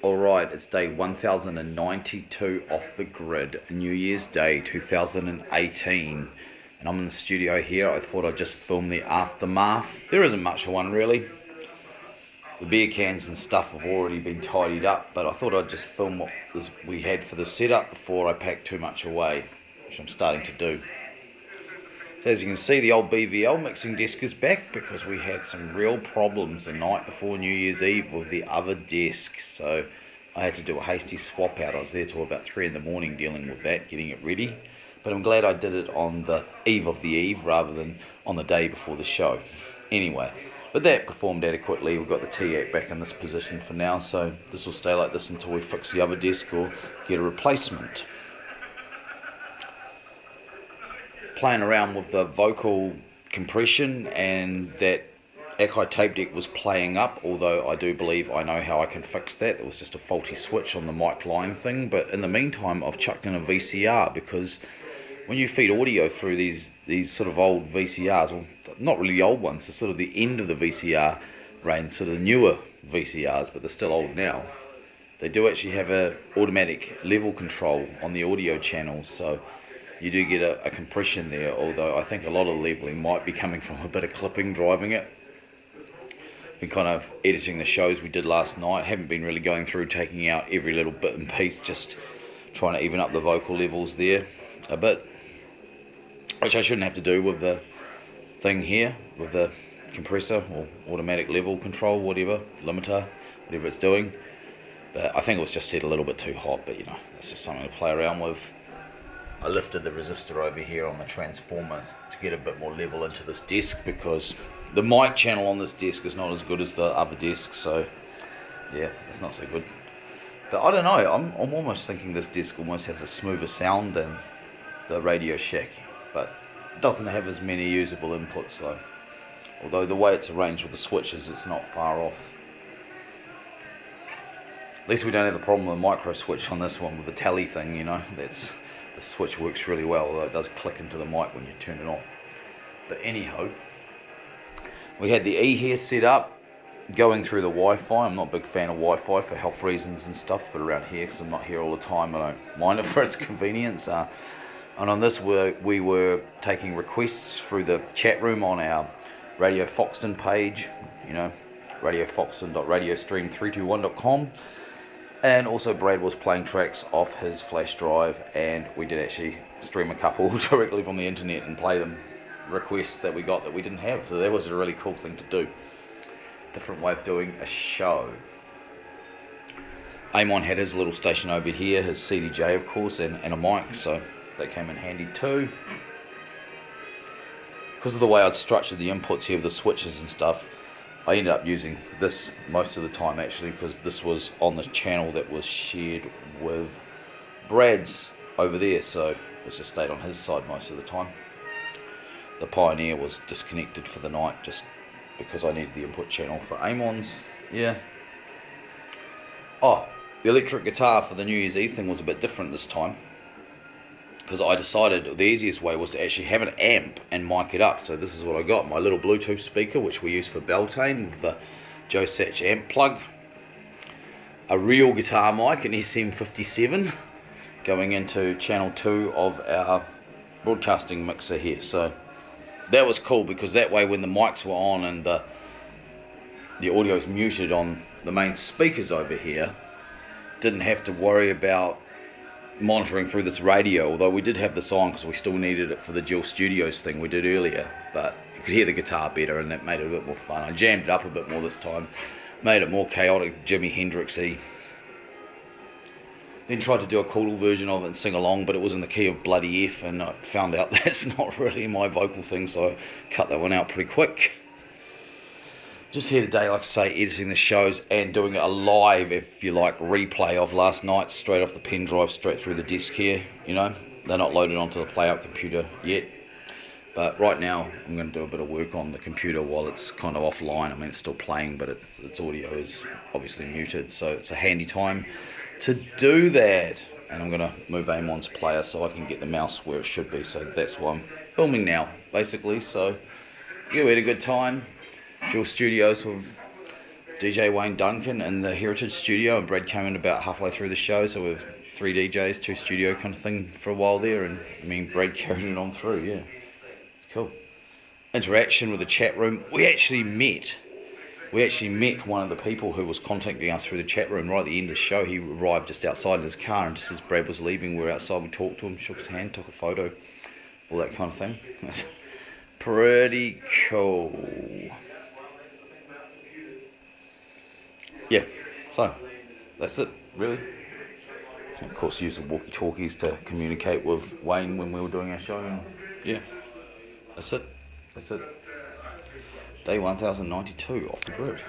Alright, it's day 1092 off the grid, New Year's Day 2018, and I'm in the studio here. I thought I'd just film the aftermath. There isn't much of one really. The beer cans and stuff have already been tidied up, but I thought I'd just film what we had for the setup before I pack too much away, which I'm starting to do. So as you can see, the old BVL mixing desk is back because we had some real problems the night before New Year's Eve with the other desk. So I had to do a hasty swap out. I was there till about 3 in the morning dealing with that, getting it ready. But I'm glad I did it on the eve of the eve rather than on the day before the show. Anyway, but that performed adequately. We've got the TAC back in this position for now, so this will stay like this until we fix the other desk or get a replacement. Playing around with the vocal compression, and that Akai tape deck was playing up, although I do believe I know how I can fix that. It was just a faulty switch on the mic line thing, but in the meantime I've chucked in a VCR, because when you feed audio through these sort of old VCRs, well, not really the old ones, they're sort of the end of the VCR range, sort of the newer VCRs, but they're still old now. They do actually have a automatic level control on the audio channels, so you do get a compression there, although I think a lot of the leveling might be coming from a bit of clipping driving it. Been kind of editing the shows we did last night, haven't been really going through taking out every little bit and piece, just trying to even up the vocal levels there a bit, which I shouldn't have to do with the thing here, with the compressor or automatic level control, whatever, limiter, whatever it's doing. But I think it was just set a little bit too hot, but you know, that's just something to play around with. I lifted the resistor over here on the transformer to get a bit more level into this desk, because the mic channel on this desk is not as good as the other desk, so yeah, it's not so good. But I don't know, I'm almost thinking this desk almost has a smoother sound than the Radio Shack, but it doesn't have as many usable inputs though. Although the way it's arranged with the switches, it's not far off. At least we don't have the problem with the micro switch on this one with the tally thing, you know. The switch works really well, although it does click into the mic when you turn it on. But anyhow, we had the E here set up, going through the Wi-Fi. I'm not a big fan of Wi-Fi for health reasons and stuff, but around here, because I'm not here all the time, I don't mind it for its convenience. And on this, we were taking requests through the chat room on our Radio Foxton page, you know, radiofoxton.radiostream321.com. And also Brad was playing tracks off his flash drive, and we did actually stream a couple directly from the internet and play them, requests that we got that we didn't have. So that was a really cool thing to do. Different way of doing a show. Amon had his little station over here, his CDJ of course, and a mic, so that came in handy too. Because of the way I'd structured the inputs here with the switches and stuff, I ended up using this most of the time actually, because this was on the channel that was shared with Brad's over there, so it just stayed on his side most of the time. The Pioneer was disconnected for the night just because I needed the input channel for Amon's. Yeah. Oh, the electric guitar for the New Year's Eve thing was a bit different this time, because I decided the easiest way was to actually have an amp and mic it up. So this is what I got, my little Bluetooth speaker, which we use for Beltane, with the Joe Satch amp plug, a real guitar mic, an SM57, going into channel 2 of our broadcasting mixer here. So that was cool, because that way when the mics were on and the audio is muted on the main speakers over here, didn't have to worry about monitoring through this radio, although we did have this on because we still needed it for the Dual Studios thing we did earlier, but you could hear the guitar better and that made it a bit more fun. I jammed it up a bit more this time, made it more chaotic, Jimi Hendrix-y. Then tried to do a Caudle version of it and sing along, but it was in the key of bloody F, and I found out that's not really my vocal thing, so I cut that one out pretty quick. Just here today, like I say, editing the shows and doing a live, if you like, replay of last night, straight off the pen drive, straight through the disc here, you know. They're not loaded onto the playout computer yet. But right now, I'm going to do a bit of work on the computer while it's kind of offline. I mean, it's still playing, but its audio is obviously muted, so it's a handy time to do that. And I'm going to move Amon's player so I can get the mouse where it should be. So that's why I'm filming now, basically. So, yeah, we had a good time. Dual Studios with DJ Wayne Duncan in the Heritage Studio, and Brad came in about halfway through the show, so we've 3 DJs, 2 studio kind of thing for a while there, and I mean Brad carried it on through, yeah. It's cool. Interaction with the chat room. We actually met one of the people who was contacting us through the chat room right at the end of the show. He arrived just outside in his car, and just as Brad was leaving, we were outside, we talked to him, shook his hand, took a photo, all that kind of thing. That's pretty cool. Yeah, so that's it, really. And of course, use the walkie-talkies to communicate with Wayne when we were doing our show. And yeah, that's it. Day 1092 off the grid.